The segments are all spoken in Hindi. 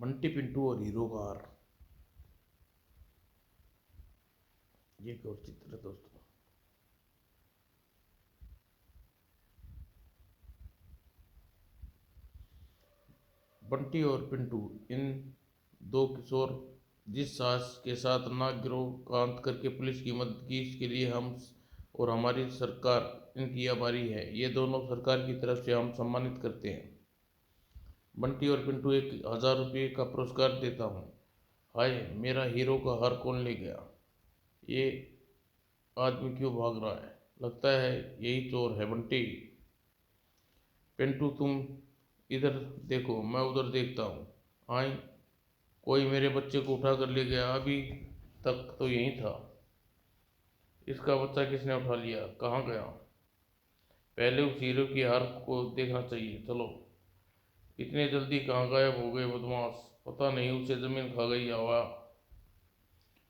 बंटी पिंटू और हीरो का हार। ये एक और चित्र है दोस्तों। बंटी और पिंटू, इन दो किशोर जिस साहस के साथ नागगिरोह का अंत करके पुलिस की मदद की, इसके लिए हम और हमारी सरकार इनकी आभारी है। ये दोनों सरकार की तरफ से हम सम्मानित करते हैं। बंटी और पिंटू 1,000 रुपये का पुरस्कार देता हूँ। हाय, मेरा हीरो का हार कौन ले गया? ये आदमी क्यों भाग रहा है? लगता है यही चोर है। बंटी, पिंटू तुम इधर देखो, मैं उधर देखता हूँ। हाय, कोई मेरे बच्चे को उठा कर ले गया। अभी तक तो यहीं था। इसका बच्चा किसने उठा लिया? कहाँ गया? पहले उस हीरो की हार को देखना चाहिए। चलो, इतने जल्दी कहाँ गायब हो गए बदमाश? पता नहीं उसे जमीन खा गई या हवा।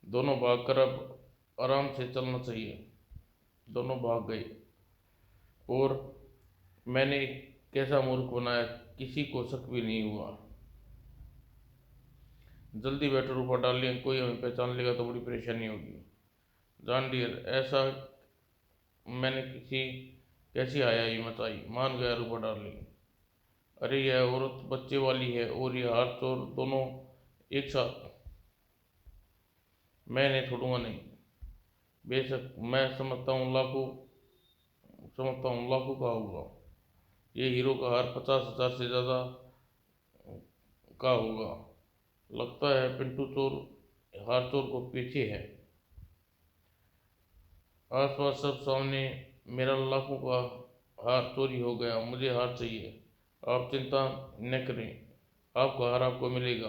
दोनों भागकर अब आराम से चलना चाहिए। दोनों भाग गए और मैंने कैसा मूर्ख बनाया, किसी को शक भी नहीं हुआ। जल्दी बैठो, ऊपर डाल लिया। कोई हमें पहचान लेगा तो बड़ी परेशानी होगी। जान डियर, ऐसा मैंने किसी कैसी आया मचाई। मान गया रूपा डार्लिंग। अरे यह औरत बच्चे वाली है और यह हार चोर, दोनों एक साथ। मैं इन्हें छोड़ूंगा नहीं। बेशक मैं समझता हूँ लाखों का होगा। ये हीरो का हार 50,000 से ज़्यादा का होगा। लगता है पिंटू चोर हार चोर को पीछे है। आसपास सब सामने। मेरा लाखों का हार चोरी हो गया। मुझे हार चाहिए। आप चिंता न करें, आपका हार आपको मिलेगा।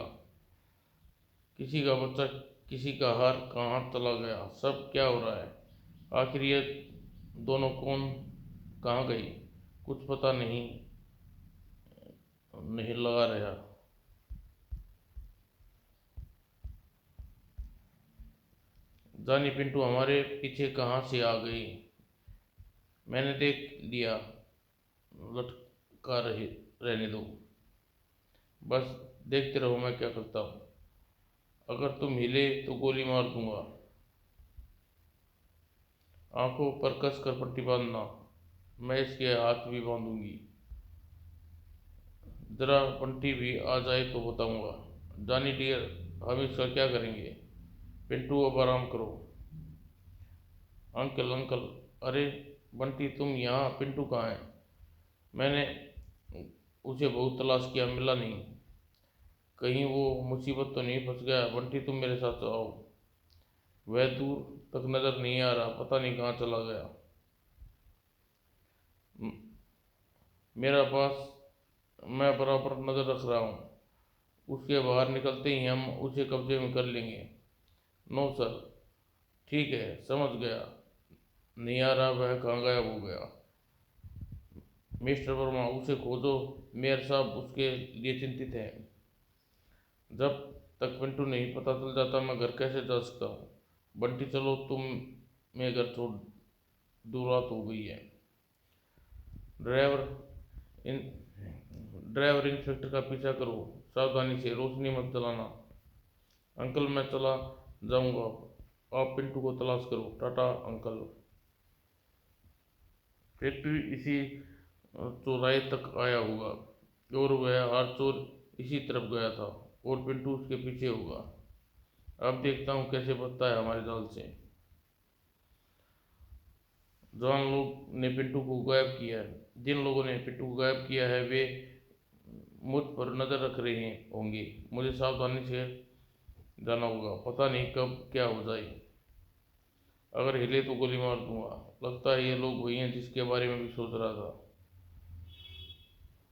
किसी का बच्चा, किसी का हार कहाँ चला गया? सब क्या हो रहा है? आखिर ये दोनों कौन, कहाँ गई? कुछ पता नहीं नहीं लगा रहा। जानी पिंटू हमारे पीछे कहाँ से आ गई? मैंने देख लिया। लटका रहे रहने दो। बस देखते रहो मैं क्या करता हूँ। अगर तुम हिले तो गोली मार दूंगा। आंखों पर कस कर पट्टी बांधना। मैं इसके हाथ भी बांधूंगी। जरा बंटी भी आ जाए तो बताऊंगा। जानी डियर, हम इसका क्या करेंगे? पिंटू अब आराम करो। Uncle uncle. अरे बंटी तुम यहाँ, पिंटू कहाँ है? मैंने उसे बहुत तलाश किया, मिला नहीं। कहीं वो मुसीबत तो नहीं फंस गया? बंटी तुम मेरे साथ आओ। वह दूर तक नजर नहीं आ रहा, पता नहीं कहाँ चला गया। म- मेरा पास, मैं बराबर नजर रख रहा हूँ। उसके बाहर निकलते ही हम उसे कब्जे में कर लेंगे। No sir. ठीक है, समझ गया। नहीं आ रहा, वह कहाँ गायब हो गया? मिस्टर वर्मा, उसे खोजो। मेयर साहब उसके लिए चिंतित हैं। जब तक पिंटू नहीं पता चल जाता मैं घर कैसे जा सकता हूँ? बंटी चलो, तुम मैं घर छोड़ दूर, रात हो गई है। ड्राइवर इन ड्राइवर इंस्पेक्टर का पीछा करो, सावधानी से, रोशनी मत जलाना। अंकल मैं चला जाऊंगा, आप पिंटू को तलाश करो। टाटा अंकल। फैक्ट्री इसी चौराहे तक आया होगा और वह हार चोर इसी तरफ गया था और पिंटू उसके पीछे होगा। अब देखता हूँ कैसे बचता है हमारे जाल से। जवान लोग ने पिंटू को गायब किया है। जिन लोगों ने पिंटू को गायब किया है वे मुझ पर नज़र रख रहे होंगे। मुझे सावधानी से जाना होगा, पता नहीं कब क्या हो जाए। अगर हिले तो गोली मार दूंगा। लगता है ये लोग वही हैं जिसके बारे में भी सोच रहा था।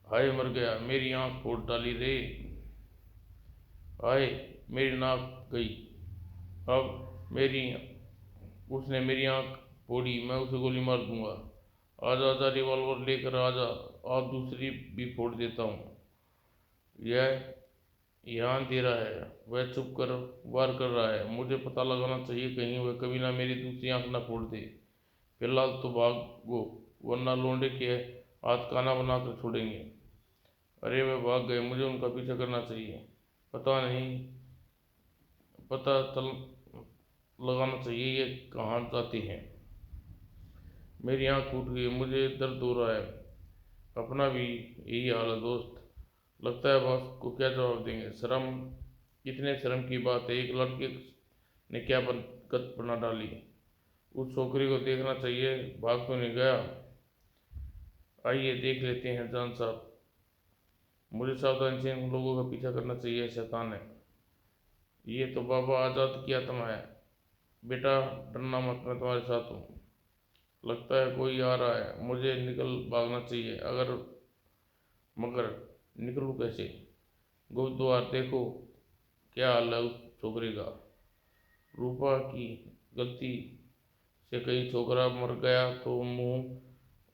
हाय, मर गया, मेरी आंख फोड़ डाली रे। हाय, मेरी नाक गई। अब मेरी उसने मेरी आंख फोड़ी, मैं उसे गोली मार दूंगा। आजा आजा, रिवॉल्वर लेकर आजा, आप दूसरी भी फोड़ देता हूँ। यह यहाँ अंधेरा है, वह चुप कर वार कर रहा है। मुझे पता लगाना चाहिए, कहीं वह कभी ना मेरी दूसरी आंख ना फोड़ दे। फिलहाल तो भागो, वरना लोंडे के हाथ काना बनाकर छोड़ेंगे। अरे वे भाग गए, मुझे उनका पीछा करना चाहिए। पता नहीं, पता चल लगाना चाहिए ये कहाँ जाती हैं। मेरी आँख फूट गई, मुझे दर्द हो रहा है। अपना भी यही हाल है दोस्त। लगता है बॉस को क्या जवाब देंगे। शर्म, इतने शर्म की बात है, एक लड़के ने क्या बरकत बना डाली। उस छोकरी को देखना चाहिए, भाग तो नहीं गया। आइए देख लेते हैं जान साहब। मुझे सावधानी से इन लोगों का पीछा करना चाहिए, शैतान है। ये तो बाबा आज़ाद की आत्मा है। बेटा डरना मत, मैं तुम्हारे साथ हूँ। लगता है कोई आ रहा है, मुझे निकल भागना चाहिए। मगर निकलूँ कैसे। गुप्त द्वार देखो, क्या हाल है उस छोकरी का। रूपा की गलती से कहीं छोकरा मर गया तो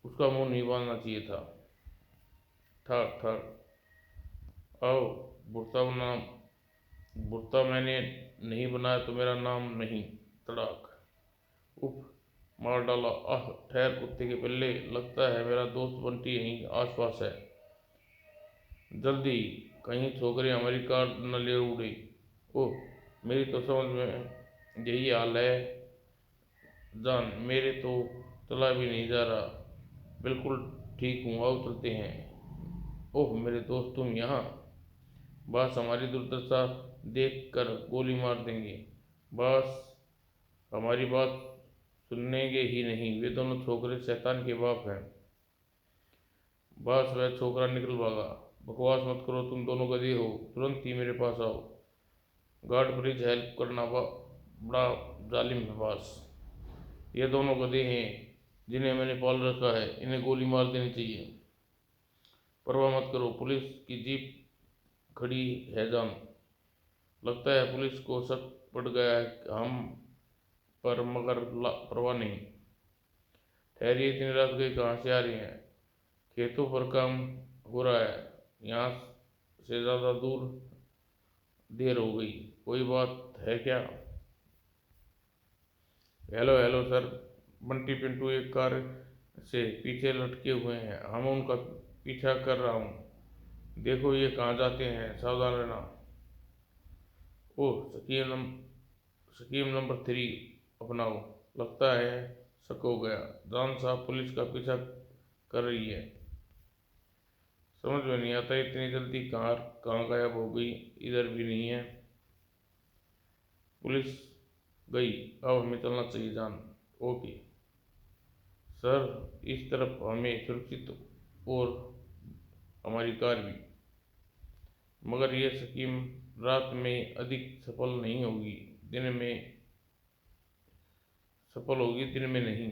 उसका मुंह नहीं बांधना चाहिए था। ठक ठक, आओ। बुढ़ता नाम, बुढ़ता मैंने नहीं बनाया तो मेरा नाम नहीं। तड़ाक, उफ, मार डाला। आह, ठहर कुत्ते के पिल्ले, लगता है मेरा दोस्त बंटी यहीं आसपास है। जल्दी, कहीं छोकरी हमारी कार न ले उड़ी। ओह, मेरी तो समझ में यही हाल है जान, मेरे तो चला भी नहीं जा रहा। बिल्कुल ठीक हूँ, आओ चलते हैं। ओह मेरे दोस्त, तुम यहाँ। बस हमारी दुर्दशा देख कर गोली मार देंगे। बस हमारी बात सुनेंगे ही नहीं। वे दोनों छोकरे शैतान के बाप हैं। बस वह छोकरा निकल भागा। बकवास मत करो, तुम दोनों गधे हो। तुरंत ही मेरे पास आओ। गार्ड ब्रिज हेल्प करना बड़ा जालिम है बॉस। ये दोनों गधे हैं जिन्हें मैंने पाल रखा है, इन्हें गोली मार देनी चाहिए। परवाह मत करो, पुलिस की जीप खड़ी है जान। लगता है पुलिस को शक पड़ गया है हम पर, मगर परवाह नहीं। ठहरिए, इतनी रात गई कहाँ से आ रही हैं। खेतों पर काम हो रहा है, यहाँ से ज़्यादा दूर देर हो गई। कोई बात है क्या। Hello hello sir. Bunty Pintu एक कार से पीछे लटके हुए हैं, हम उनका पीछा कर रहा हूँ। देखो ये कहाँ जाते हैं, सावधान रहना। ओह स्कीम नंबर 3 अपनाओ। लगता है शक हो गया। जान साहब पुलिस का पीछा कर रही है। समझ में नहीं आता इतनी जल्दी कहाँ कहाँ गायब हो गई। इधर भी नहीं है। पुलिस गई, अब हमें चलना चाहिए जान। ओके सर, इस तरफ हमें सुरक्षित और हमारी कार भी। मगर यह स्कीम रात में अधिक सफल नहीं होगी, दिन में सफल होगी, दिन में नहीं।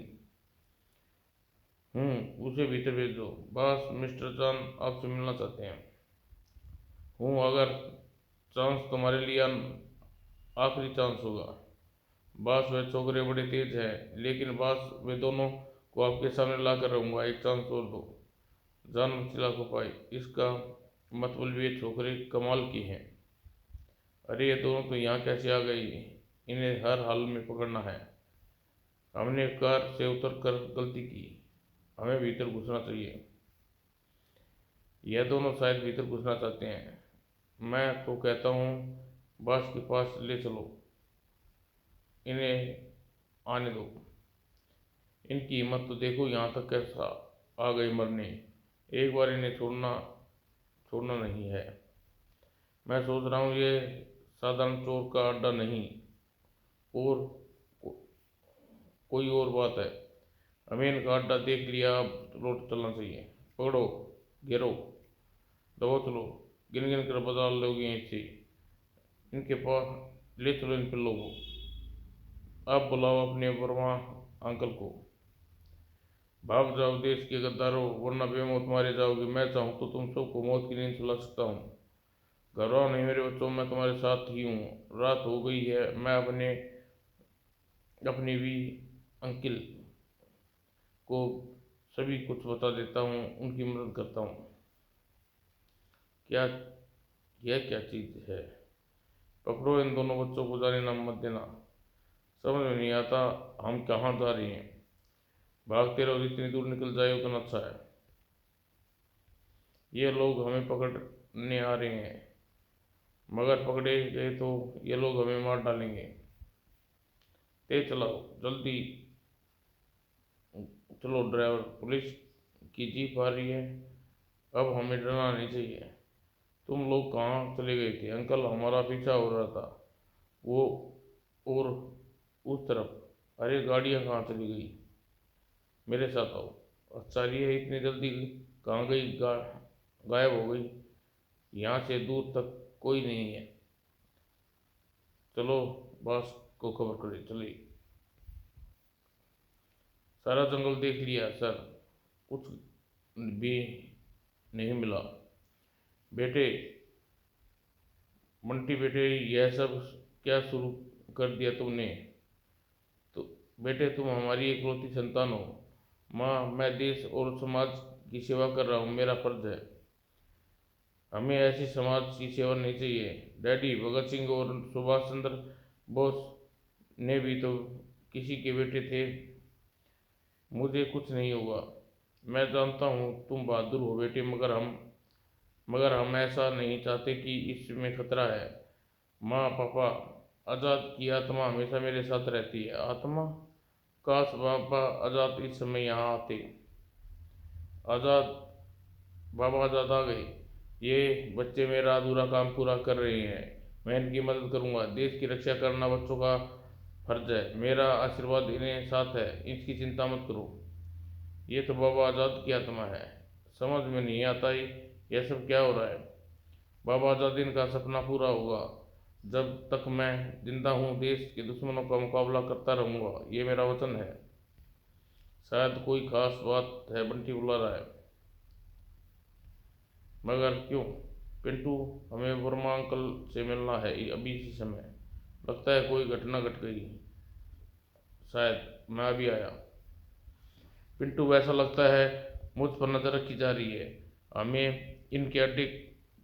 उसे भीतर भेज दो। बस मिस्टर जान आपसे मिलना चाहते हैं। अगर चांस तुम्हारे लिए आखिरी चांस होगा। बॉस वह छोकरे बड़े तेज हैं, लेकिन बॉस वे दोनों को आपके सामने ला कर रहूँगा, एक चांस और दो। जान मचिला को पाई, इसका मतलब ये छोकरे कमाल की हैं। अरे ये दोनों तो यहाँ कैसे आ गई। इन्हें हर हाल में पकड़ना है। हमने कार से उतर कर गलती की, हमें भीतर घुसना चाहिए। यह दोनों शायद भीतर घुसना चाहते हैं। मैं तो कहता हूँ बॉस के पास ले चलो, इन्हें आने दो। इनकी हिम्मत तो देखो, यहाँ तक कैसा आ गई मरने। एक बार इन्हें छोड़ना छोड़ना नहीं है। मैं सोच रहा हूँ ये साधारण चोर का अड्डा नहीं, और को, कोई और बात है। हमें इनका अड्डा देख लिया, अब लौट चलना चाहिए। पकड़ो, घेरो, दबो चलो। गिन गिन कर बदला लोगे यहीं से। इनके पास ले चलो इन पिल्लों को। अब बुलाओ अपने वर्मा अंकल को। भाग जाओ देश के गद्दारों, वरना बेमौत मारे जाओगे। मैं चाहूँ तो तुम सबको मौत की नींद सुला सकता हूँ। घबराओ नहीं मेरे बच्चों, मैं तुम्हारे साथ ही हूँ। रात हो गई है, मैं अपने भी अंकिल को सभी कुछ बता देता हूँ, उनकी मदद करता हूँ। क्या, यह क्या चीज़ है। पकड़ो इन दोनों बच्चों को, जाने ना मत देना। समझ में नहीं आता हम कहाँ जा रहे हैं। भागते रहो, जितनी दूर निकल जाए उतना अच्छा है। ये लोग हमें पकड़ने आ रहे हैं। मगर पकड़े गए तो ये लोग हमें मार डालेंगे। तेज चलाओ, जल्दी चलो ड्राइवर, पुलिस की जीप आ रही है, अब हमें डरना नहीं चाहिए। तुम लोग कहाँ चले गए थे अंकल? हमारा पीछा हो रहा था वो, और उस तरफ। अरे गाड़ियाँ कहाँ चली गई? मेरे साथ आओ। अच्छा ये इतनी जल्दी कहाँ गई? गायब हो गई। यहाँ से दूर तक कोई नहीं है। चलो बॉस को खबर करें, चलिए। सारा जंगल देख लिया सर, कुछ भी नहीं मिला। बेटे, बंटी बेटे, यह सब क्या शुरू कर दिया तुमने? तो बेटे, तुम हमारी इकलौती संतान हो। माँ, मैं देश और समाज की सेवा कर रहा हूँ, मेरा फर्ज है। हमें ऐसी समाज की सेवा नहीं चाहिए। डैडी, भगत सिंह और सुभाष चंद्र बोस ने भी तो किसी के बेटे थे। मुझे कुछ नहीं होगा। मैं जानता हूँ तुम बहादुर हो बेटे, मगर हम ऐसा नहीं चाहते कि इसमें खतरा है। माँ, पापा, आज़ाद की आत्मा हमेशा मेरे साथ रहती है। आत्मा? काश बाबा आज़ाद इस समय यहाँ आते। आज़ाद, बाबा आज़ाद आ गए। ये बच्चे मेरा अधूरा काम पूरा कर रहे हैं, मैं इनकी मदद करूँगा। देश की रक्षा करना बच्चों का फर्ज है, मेरा आशीर्वाद इन्हें साथ है, इसकी चिंता मत करो। ये तो बाबा आज़ाद की आत्मा है। समझ में नहीं आता यह सब क्या हो रहा है। बाबा आज़ाद इनका सपना पूरा होगा। जब तक मैं जिंदा हूँ देश के दुश्मनों का मुकाबला करता रहूँगा, ये मेरा वचन है। शायद कोई खास बात है, बंटी बुला रहा है। मगर क्यों? पिंटू, हमें वर्मा अंकल से मिलना है अभी इसी समय। लगता है कोई घटना घट गई। शायद मैं अभी आया। पिंटू, वैसा लगता है मुझ पर नजर रखी जा रही है। हमें इनके अड्डे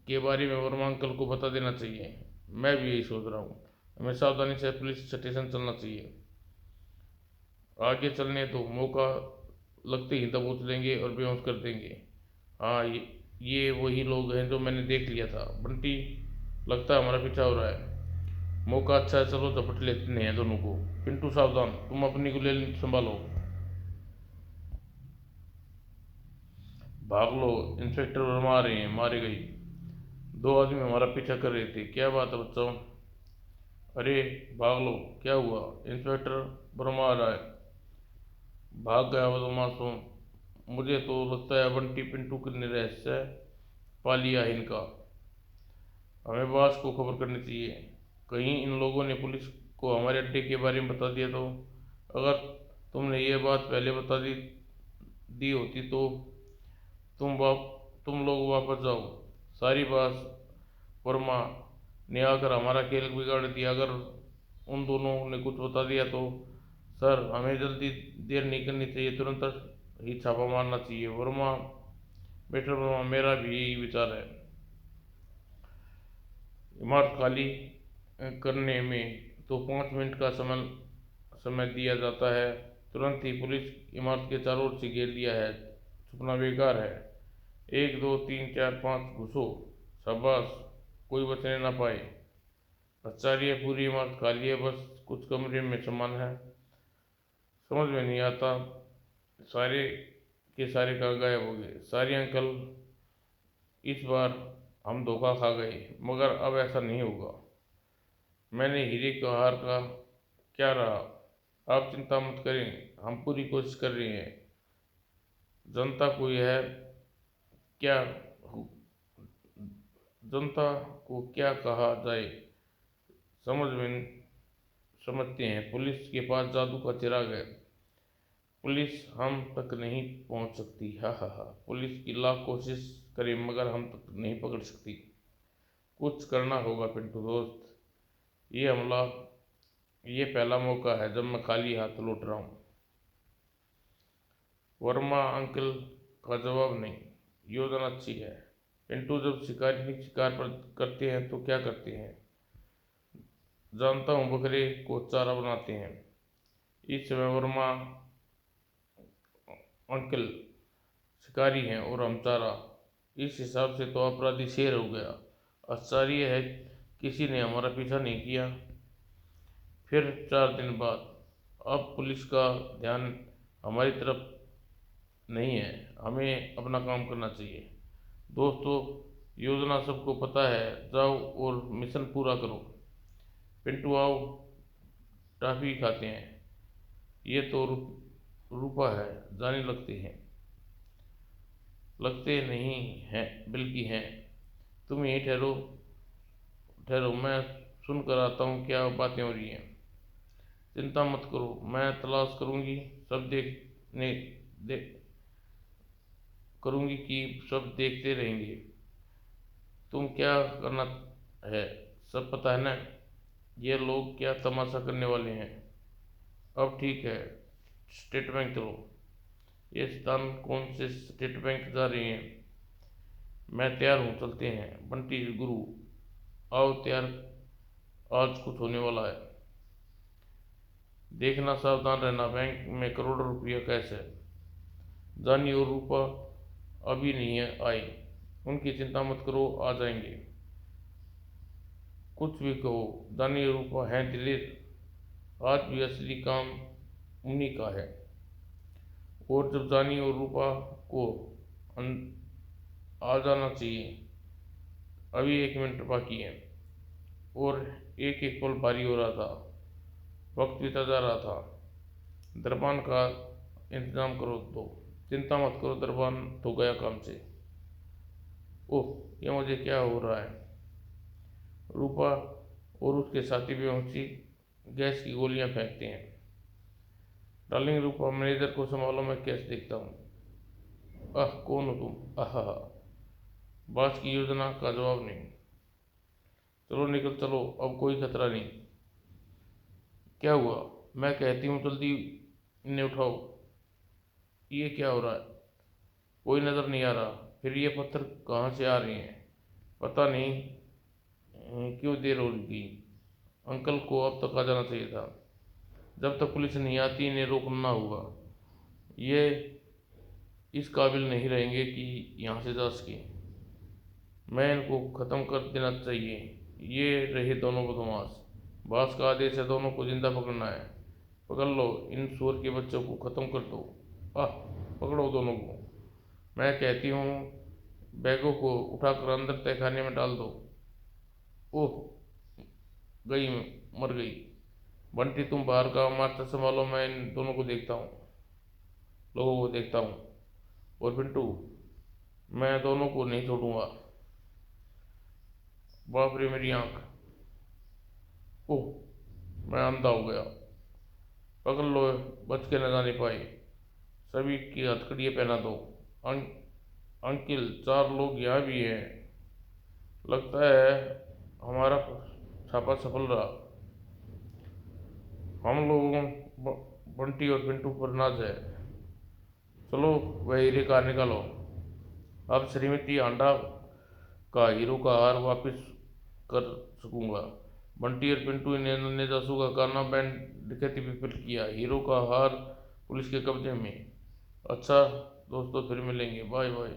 के बारे में वर्मा अंकल को बता देना चाहिए। मैं भी यही सोच रहा हूँ। हमें सावधानी से पुलिस स्टेशन चलना चाहिए। आगे चलने तो मौका लगते ही दबोच लेंगे और बेहोश कर देंगे। हाँ, ये वही लोग हैं जो मैंने देख लिया था। बंटी, लगता है हमारा पीछा हो रहा है। मौका अच्छा है, चलो झपट लेते हैं दोनों को। पिंटू सावधान, तुम अपनी गुलेल संभालो। भाग लो, इंस्पेक्टर वर्मा आ रहे हैं। मारे गई। दो आदमी हमारा पीछा कर रहे थे। क्या बात है बच्चों? अरे भाग लो, क्या हुआ? इंस्पेक्टर वर्मा आ रहा है। भाग गया बदमाशों। मुझे तो लगता है बंटी पिंटू ने रहस्य पा लिया है इनका। हमें बॉस को खबर करनी चाहिए। कहीं इन लोगों ने पुलिस को हमारे अड्डे के बारे में बता दिया तो? अगर तुमने ये बात पहले बता दी होती तो तुम लोग वापस जाओ। सारी बात वर्मा ने आकर हमारा खेल बिगाड़ दिया। अगर उन दोनों ने कुछ बता दिया तो? सर, हमें जल्दी देर नहीं करनी चाहिए, तुरंत ही छापा मारना चाहिए। वर्मा, बेटर वर्मा, मेरा भी यही विचार है। इमारत खाली करने में तो 5 मिनट का समय दिया जाता है। तुरंत ही पुलिस इमारत के चारों ओर से घेर लिया है। छुपना बेकार है। 1 2 3 4 5, घुसो। शाबाश, कोई बचने ना पाए। आचार्य, पूरी इमारत खाली है, बस कुछ कमरे में सामान है। समझ में नहीं आता, सारे के सारे कहाँ गायब हो गए? सारी अंकल, इस बार हम धोखा खा गए, मगर अब ऐसा नहीं होगा। मैंने हीरे का हार का क्या रहा? आप चिंता मत करें, हम पूरी कोशिश कर रहे हैं। जनता को यह क्या जनता को क्या कहा जाए, समझ में समझते हैं। पुलिस के पास जादू का चिराग है। पुलिस हम तक नहीं पहुंच सकती। हा हा हा। पुलिस की लाख कोशिश करे मगर हम तक नहीं पकड़ सकती। कुछ करना होगा पिंटू दोस्त। ये हमला, ये पहला मौका है जब मैं खाली हाथ लौट रहा हूँ। वर्मा अंकल का जवाब नहीं। योजना अच्छी है। पिंटू, जब शिकारी शिकार पर करते हैं तो क्या करते हैं? जानता हूँ, बकरे को चारा बनाते हैं। इस समय वर्मा अंकल शिकारी हैं और हम चारा। इस हिसाब से तो अपराधी शेर हो गया। आश्चर्य है किसी ने हमारा पीछा नहीं किया। फिर 4 दिन बाद अब पुलिस का ध्यान हमारी तरफ नहीं है, हमें अपना काम करना चाहिए। दोस्तों, योजना सबको पता है, जाओ और मिशन पूरा करो। पिंटू आओ, टॉफी खाते हैं। ये तो रूपा है, जाने लगते नहीं हैं बल्कि हैं। तुम यहीं ठहरो ठहरो, मैं सुन कर आता हूँ क्या बातें हो रही हैं। चिंता मत करो, मैं तलाश करूँगी, सब देखने दे करूँगी कि सब देखते रहेंगे। तुम क्या करना है सब पता है ना। ये लोग क्या तमाशा करने वाले हैं। अब ठीक है, स्टेट बैंक चलो। ये स्थान कौन से स्टेट बैंक जा रही हैं? मैं तैयार हूँ, चलते हैं। बंटी गुरु आओ तैयार, आज कुछ होने वाला है। देखना, सावधान रहना, बैंक में करोड़ों रुपया कैश है। जानी और रूपा अभी नहीं है आए, उनकी चिंता मत करो, आ जाएंगे। कुछ भी कहो, दानी और रूपा हैं दिलेर, आज भी असली काम उन्हीं का है। और जब जानी और रूपा को आ जाना चाहिए, अभी 1 मिनट बाकी है। और एक एक पल भारी हो रहा था, वक्त बीता जा रहा था। दरबान का इंतजाम करो तो। चिंता मत करो, दरबान तो गया काम से। ओह, ये मुझे क्या हो रहा है। रूपा और उसके साथी बेहोशी गैस की गोलियां फेंकते हैं। डार्लिंग रूपा, मैनेजर को संभालो, मैं कैसे देखता हूँ। आह, कौन हो तुम। आह, बास की योजना का जवाब नहीं। चलो निकल चलो, अब कोई खतरा नहीं। क्या हुआ, मैं कहती हूँ जल्दी इन्हें उठाओ। ये क्या हो रहा है, कोई नज़र नहीं आ रहा। फिर ये पत्थर कहाँ से आ रहे हैं, पता नहीं। क्यों देर हो गई। अंकल को अब तक आ जाना चाहिए था। जब तक पुलिस नहीं आती इन्हें रोकना होगा। ये इस काबिल नहीं रहेंगे कि यहाँ से जा सके। मैं इनको ख़त्म कर देना चाहिए। ये रहे दोनों बदमाश। बास का आदेश है, दोनों को जिंदा पकड़ना है। पकड़ लो, इन सुअर के बच्चों को ख़त्म कर दो। आह, पकड़ो दोनों को। मैं कहती हूँ बैगों को उठाकर अंदर तहखाने में डाल दो। ओह, गई, मर गई। बंटी तुम बाहर का मार्चा संभालो, मैं इन दोनों को देखता हूँ, लोगों को देखता हूँ। और पिंटू, मैं दोनों को नहीं छोड़ूंगा। बाप रे मेरी आंख। ओह, मैं अंधा हो गया। पकड़ लो, बच के न जाने पाए। सभी की हथकड़ियाँ पहना दो। अं, अंकिल, 4 लोग यहाँ भी हैं। लगता है हमारा छापा सफल रहा। हम लोगों बंटी और पिंटू पर नाज है। चलो वह हीरे कार निकालो। अब श्रीमती आंडा का हीरो का हार वापस कर सकूंगा। बंटी और पिंटू ने जासू का गाना बैंड डकैती विफल किया। हीरो का हार पुलिस के कब्जे में। अच्छा दोस्तों, फिर मिलेंगे, बाय बाय।